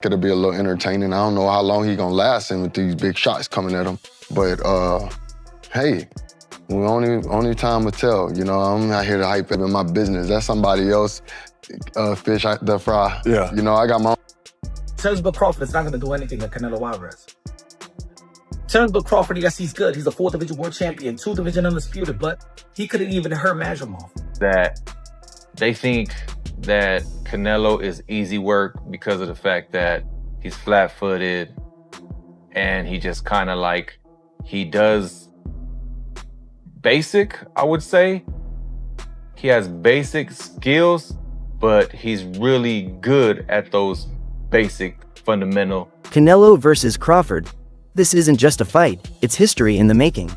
It'll be a little entertaining. I don't know how long he gonna last in with these big shots coming at him. But hey, only time will tell. You know, I'm not here to hype it in my business. That's somebody else fish to fry. Yeah. You know, I got my own. Terence Crawford is not going to do anything to Canelo Alvarez. Terence Crawford, yes, he's good. He's a 4th division world champion, 2 division undisputed, but he couldn't even hurt Majumov. That they think that Canelo is easy work because of the fact that he's flat-footed and he just kind of like, he does basic, I would say. He has basic skills, but he's really good at those basic, fundamental. Canelo versus Crawford. This isn't just a fight, it's history in the making.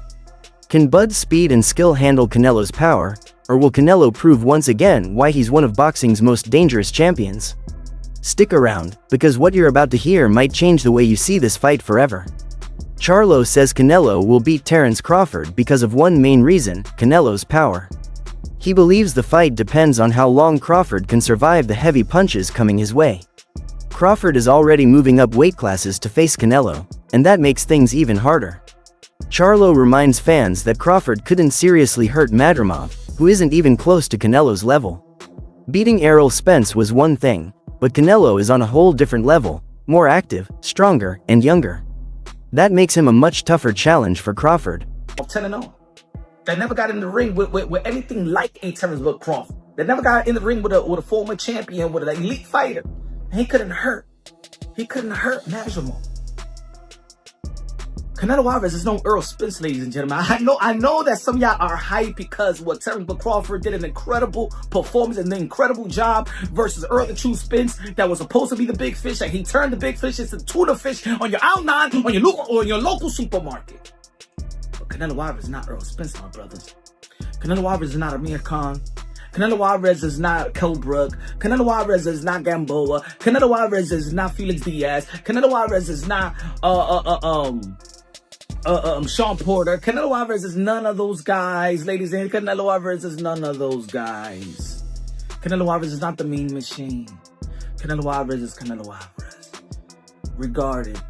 Can Bud's speed and skill handle Canelo's power, or will Canelo prove once again why he's one of boxing's most dangerous champions? Stick around, because what you're about to hear might change the way you see this fight forever. Charlo says Canelo will beat Terence Crawford because of one main reason: Canelo's power. He believes the fight depends on how long Crawford can survive the heavy punches coming his way. Crawford is already moving up weight classes to face Canelo, and that makes things even harder. Charlo reminds fans that Crawford couldn't seriously hurt Majumov, who isn't even close to Canelo's level. Beating Errol Spence was one thing, but Canelo is on a whole different level, more active, stronger, and younger. That makes him a much tougher challenge for Crawford. 10-0. They never got in the ring with anything like a Terence Crawford. They never got in the ring with a former champion, with an elite fighter. And he couldn't hurt. He couldn't hurt Majumov. Canelo Alvarez is no Errol Spence, ladies and gentlemen. I know that some of y'all are hyped because what Terence Crawford did an incredible performance and an incredible job versus Errol the True Spence that was supposed to be the big fish, and he turned the big fish into tuna fish on your outline on your local supermarket. But Canelo Alvarez is not Errol Spence, my brothers. Canelo Alvarez is not Amir Khan. Canelo Alvarez is not Brook. Canelo Alvarez is not Gamboa. Canelo Alvarez is not Felix Diaz. Canelo Alvarez is not Sean Porter. Canelo Alvarez is none of those guys, ladies and gentlemen. Canelo Alvarez is none of those guys. Canelo Alvarez is not the Mean Machine. Canelo Alvarez is Canelo Alvarez, regarded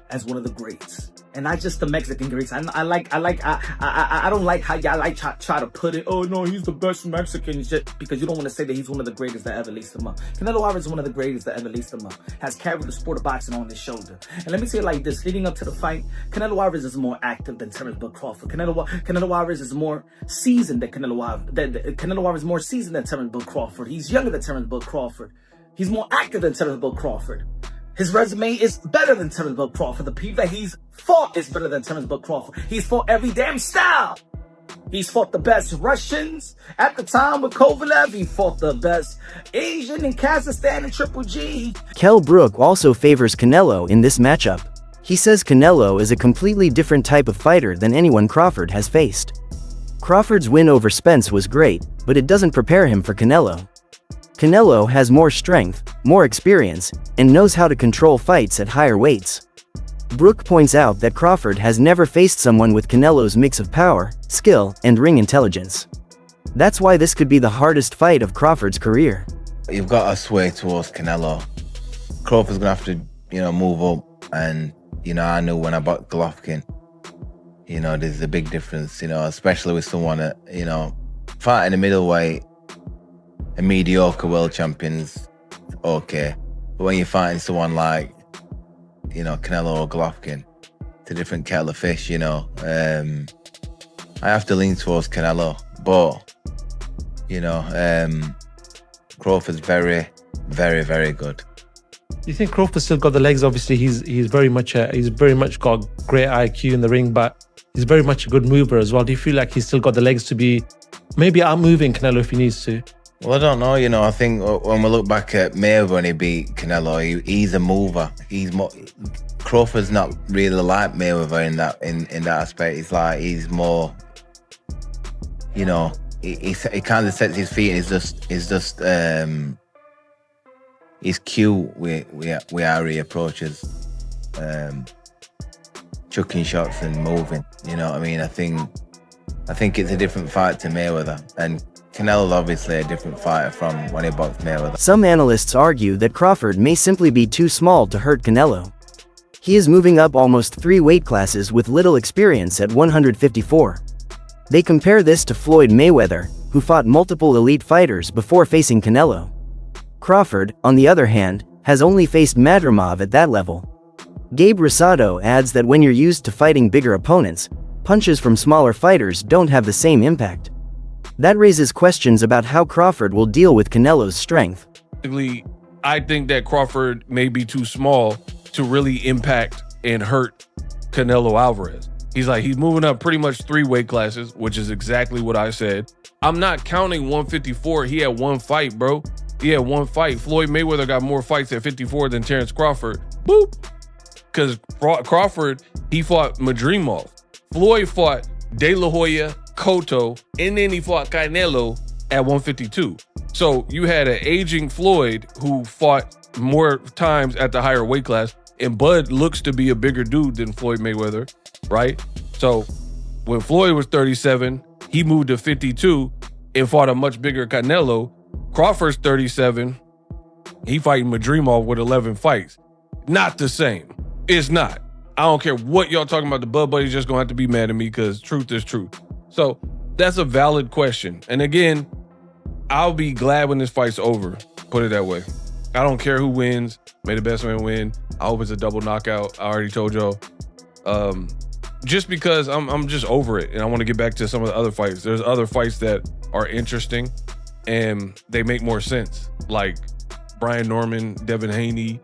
as one of the greats. And not just the Mexican greats. I don't like how y'all try to put it. Oh no, he's the best Mexican, just because you don't want to say that he's one of the greatest that ever laced him up. Canelo Alvarez is one of the greatest that ever laced him up. Has carried the sport of boxing on his shoulder. And let me say it like this: leading up to the fight, Canelo Alvarez is more active than Terence Crawford. Canelo Alvarez is more seasoned than Canelo Alvarez is more seasoned than Terence Crawford. He's younger than Terence Crawford. He's more active than Terence Crawford. His resume is better than Terence Crawford. The people that he's fought is better than Terence Crawford. He's fought every damn style. He's fought the best Russians at the time with Kovalev. He fought the best Asian in Kazakhstan and Triple G. Brook also favors Canelo in this matchup. He says Canelo is a completely different type of fighter than anyone Crawford has faced. Crawford's win over Spence was great, but it doesn't prepare him for Canelo. Canelo has more strength, more experience, and knows how to control fights at higher weights. Brook points out that Crawford has never faced someone with Canelo's mix of power, skill, and ring intelligence. That's why this could be the hardest fight of Crawford's career. You've got to sway towards Canelo. Crawford's gonna have to, move up, and I knew when I bought Golovkin, there's a big difference, especially with someone that, fighting the middleweight. A mediocre world champion's okay, but when you're fighting someone like, Canelo or Golovkin, it's a different kettle of fish, I have to lean towards Canelo, but, Crawford's very, very, very good. You think Crawford's still got the legs? Obviously, he's very much got great IQ in the ring, but he's very much a good mover as well. Do you feel like he's still got the legs to be maybe outmoving Canelo if he needs to? Well, I don't know. I think when we look back at Mayweather when he beat Canelo, he's a mover. Crawford's not really like Mayweather in that aspect. He's more, he kind of sets his feet and he's cute with how he approaches, chucking shots and moving. You know what I mean? I think it's a different fight to Mayweather, and Canelo's obviously a different fighter from when he boxed Mayweather. Some analysts argue that Crawford may simply be too small to hurt Canelo. He is moving up almost 3 weight classes with little experience at 154. They compare this to Floyd Mayweather, who fought multiple elite fighters before facing Canelo. Crawford, on the other hand, has only faced Madrimov at that level. Gabe Rosado adds that when you're used to fighting bigger opponents, punches from smaller fighters don't have the same impact. That raises questions about how Crawford will deal with Canelo's strength. I think that Crawford may be too small to really impact and hurt Canelo Alvarez. He's moving up pretty much 3 weight classes, which is exactly what I said. I'm not counting 154. He had 1 fight, bro. He had 1 fight. Floyd Mayweather got more fights at 54 than Terence Crawford. Boop. Because Crawford, he fought Madrimov. Floyd fought De La Hoya, Cotto, and then he fought Canelo at 152. So you had an aging Floyd who fought more times at the higher weight class, and Bud looks to be a bigger dude than Floyd Mayweather, right? So when Floyd was 37, he moved to 52 and fought a much bigger Canelo. Crawford's 37, he fighting Madrimov with 11 fights. Not the same. It's not. I don't care what y'all talking about. The Bud Buddy's just gonna have to be mad at me because truth is truth. So that's a valid question. And again, I'll be glad when this fight's over. Put it that way. I don't care who wins. May the best man win. I hope it's a double knockout. I already told y'all. Just because I'm just over it and I want to get back to some of the other fights. There's other fights that are interesting and they make more sense. Like Brian Norman, Devin Haney.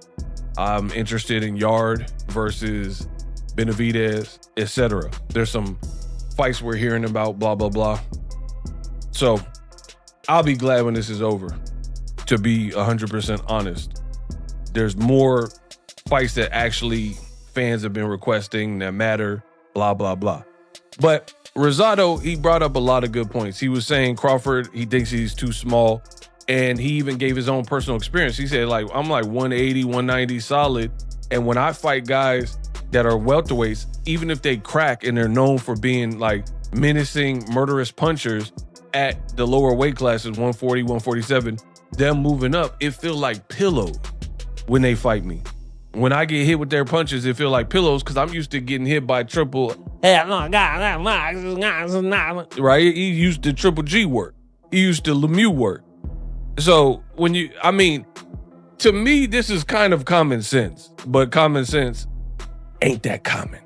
I'm interested in Yard versus Benavidez, etc. There's some fights we're hearing about, blah, blah, blah. So I'll be glad when this is over, to be 100% honest. There's more fights that actually fans have been requesting that matter, blah, blah, blah. But Rosado, he brought up a lot of good points. He was saying Crawford, he thinks he's too small. And he even gave his own personal experience. He said, I'm 180, 190 solid. And when I fight guys that are welterweights, even if they crack and they're known for being menacing, murderous punchers at the lower weight classes, 140, 147, them moving up, it feel like pillows when they fight me. When I get hit with their punches, it feel like pillows because I'm used to getting hit by triple, right? He used to Triple G work. He used to Lemieux work. So to me, this is kind of common sense, but common sense ain't that common,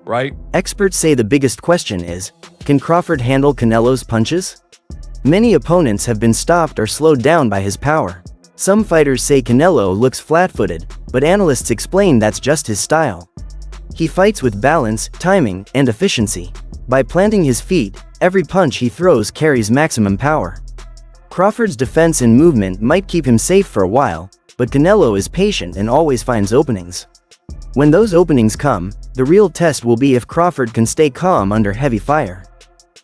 right? Experts say the biggest question is, can Crawford handle Canelo's punches? Many opponents have been stopped or slowed down by his power. Some fighters say Canelo looks flat-footed, but analysts explain that's just his style. He fights with balance, timing, and efficiency. By planting his feet, every punch he throws carries maximum power. Crawford's defense and movement might keep him safe for a while, but Canelo is patient and always finds openings. When those openings come, the real test will be if Crawford can stay calm under heavy fire.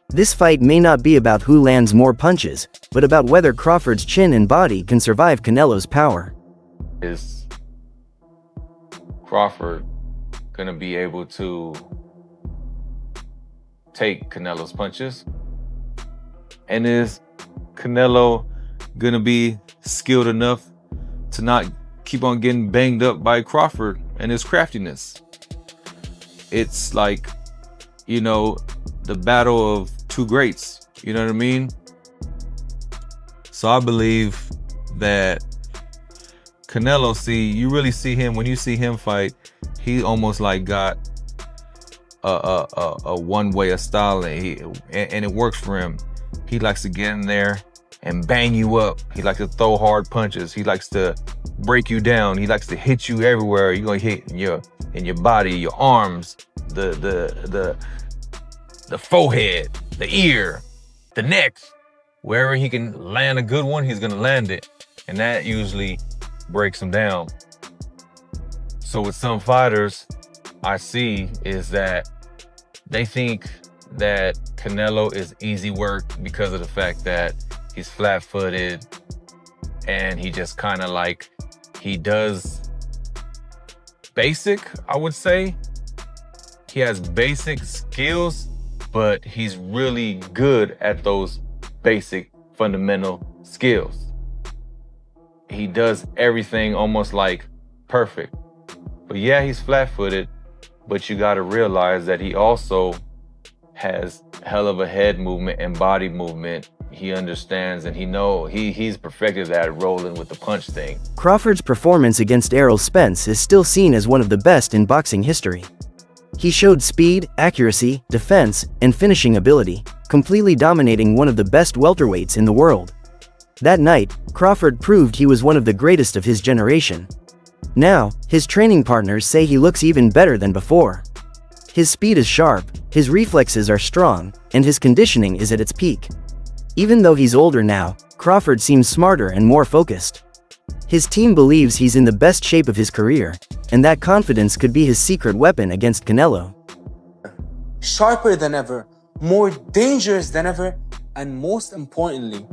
This fight may not be about who lands more punches, but about whether Crawford's chin and body can survive Canelo's power. Is Crawford gonna be able to take Canelo's punches? And is Canelo gonna be skilled enough to not keep on getting banged up by Crawford and his craftiness? It's the battle of two greats, you know what I mean? So I believe that Canelo, you really see him, when you see him fight, he almost got a one-way of style, and it works for him. He likes to get in there and bang you up. He likes to throw hard punches. He likes to break you down. He likes to hit you everywhere. You're gonna hit in your body, your arms, the forehead, the ear, the neck. Wherever he can land a good one, he's gonna land it. And that usually breaks him down. So with some fighters, I see is that they think that Canelo is easy work because of the fact that he's flat-footed and he just kind of he does basic, I would say. He has basic skills, but he's really good at those basic fundamental skills. He does everything almost like perfect. But yeah, he's flat-footed, but you got to realize that he also has hell of a head movement and body movement. He understands and he's perfected at rolling with the punch thing. Crawford's performance against Errol Spence is still seen as one of the best in boxing history. He showed speed, accuracy, defense, and finishing ability, completely dominating one of the best welterweights in the world. That night, Crawford proved he was one of the greatest of his generation. Now, his training partners say he looks even better than before. His speed is sharp, his reflexes are strong, and his conditioning is at its peak. Even though he's older now, Crawford seems smarter and more focused. His team believes he's in the best shape of his career, and that confidence could be his secret weapon against Canelo. Sharper than ever, more dangerous than ever, and most importantly,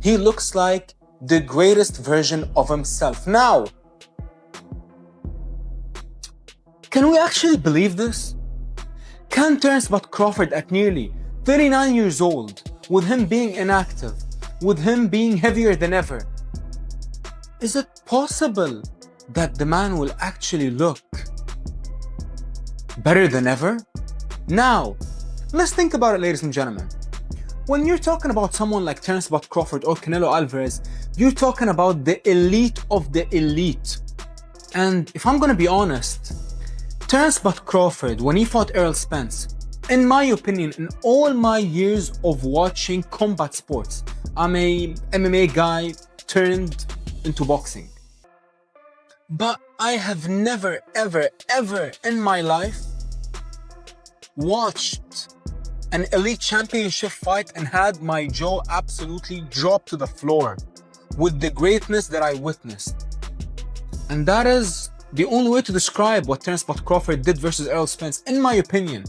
he looks like the greatest version of himself. Now, can we actually believe this? Can Terence Crawford at nearly 39 years old, with him being inactive, with him being heavier than ever, is it possible that the man will actually look better than ever? Now, let's think about it, ladies and gentlemen. When you're talking about someone like Terence Crawford or Canelo Alvarez, you're talking about the elite of the elite. And if I'm gonna be honest, Terence Crawford, when he fought Errol Spence, in my opinion, in all my years of watching combat sports, I'm a MMA guy turned into boxing. But I have never, ever, ever in my life watched an elite championship fight and had my jaw absolutely drop to the floor with the greatness that I witnessed. And that is the only way to describe what Terence Crawford did versus Errol Spence. In my opinion,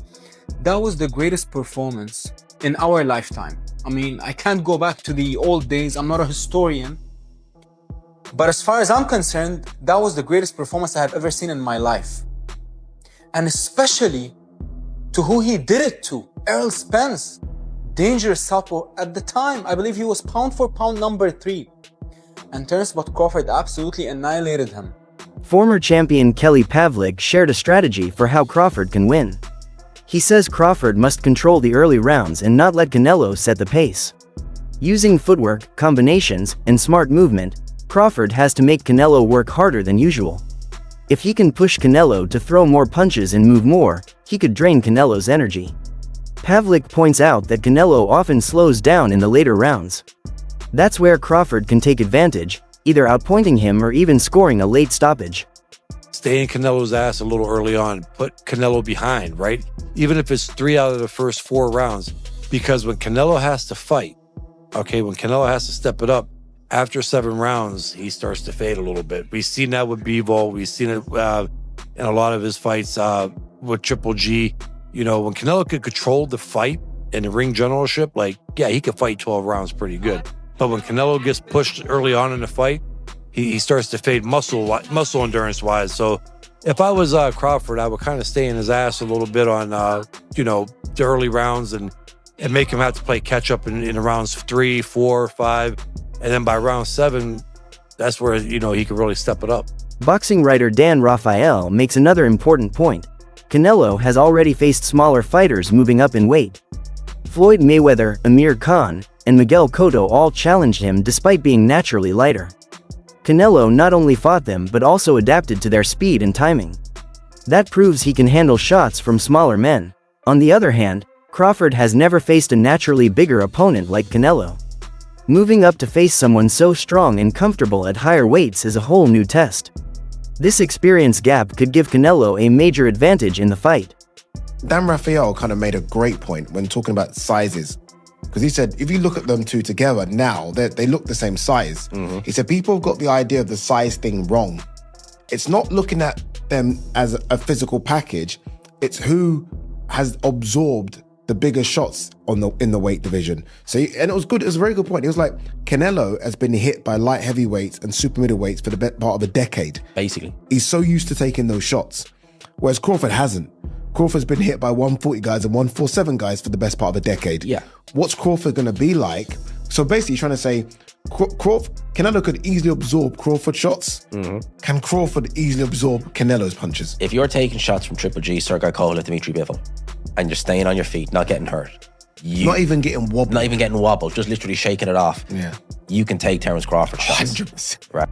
that was the greatest performance in our lifetime. I mean, I can't go back to the old days. I'm not a historian. But as far as I'm concerned, that was the greatest performance I have ever seen in my life. And especially to who he did it to, Errol Spence. Dangerous southpaw at the time. I believe he was pound for pound number 3. And Terence Crawford absolutely annihilated him. Former champion Kelly Pavlik shared a strategy for how Crawford can win. He says Crawford must control the early rounds and not let Canelo set the pace. Using footwork, combinations, and smart movement, Crawford has to make Canelo work harder than usual. If he can push Canelo to throw more punches and move more, he could drain Canelo's energy. Pavlik points out that Canelo often slows down in the later rounds. That's where Crawford can take advantage, either outpointing him or even scoring a late stoppage. Stay in Canelo's ass a little early on, put Canelo behind, right? Even if it's 3 out of the first 4 rounds, because when Canelo has to fight, okay, when Canelo has to step it up, after 7 rounds, he starts to fade a little bit. We've seen that with Bivol. We've seen it in a lot of his fights with Triple G. You know, when Canelo could control the fight and the ring generalship, like, yeah, he could fight 12 rounds pretty good. But when Canelo gets pushed early on in the fight, he starts to fade muscle endurance-wise. So if I was Crawford, I would kind of stay in his ass a little bit on, the early rounds and make him have to play catch-up in rounds 3, 4, 5. And then by round 7, that's where, he could really step it up. Boxing writer Dan Rafael makes another important point. Canelo has already faced smaller fighters moving up in weight. Floyd Mayweather, Amir Khan, and Miguel Cotto all challenged him despite being naturally lighter. Canelo not only fought them but also adapted to their speed and timing. That proves he can handle shots from smaller men. On the other hand, Crawford has never faced a naturally bigger opponent like Canelo. Moving up to face someone so strong and comfortable at higher weights is a whole new test. This experience gap could give Canelo a major advantage in the fight. Dan Rafael kind of made a great point when talking about sizes. Because he said, if you look at them two together now, they look the same size. Mm-hmm. He said, people have got the idea of the size thing wrong. It's not looking at them as a physical package. It's who has absorbed the bigger shots in the weight division. So, and it was good. It was a very good point. He was like, Canelo has been hit by light heavyweights and super middleweights for the best part of a decade. Basically. He's so used to taking those shots. Whereas Crawford hasn't. Crawford's been hit by 140 guys and 147 guys for the best part of a decade. Yeah. What's Crawford going to be like So basically, you're trying to say Canelo could easily absorb Crawford shots. Can Crawford easily absorb Canelo's punches? If you're taking shots from Triple G, Sergei Kovalev, Dmitry Bivol, and you're staying on your feet, not getting hurt, Not even getting wobbled. Not even getting wobbled, just literally shaking it off. Yeah. You can take Terence Crawford shots. 100%. Right.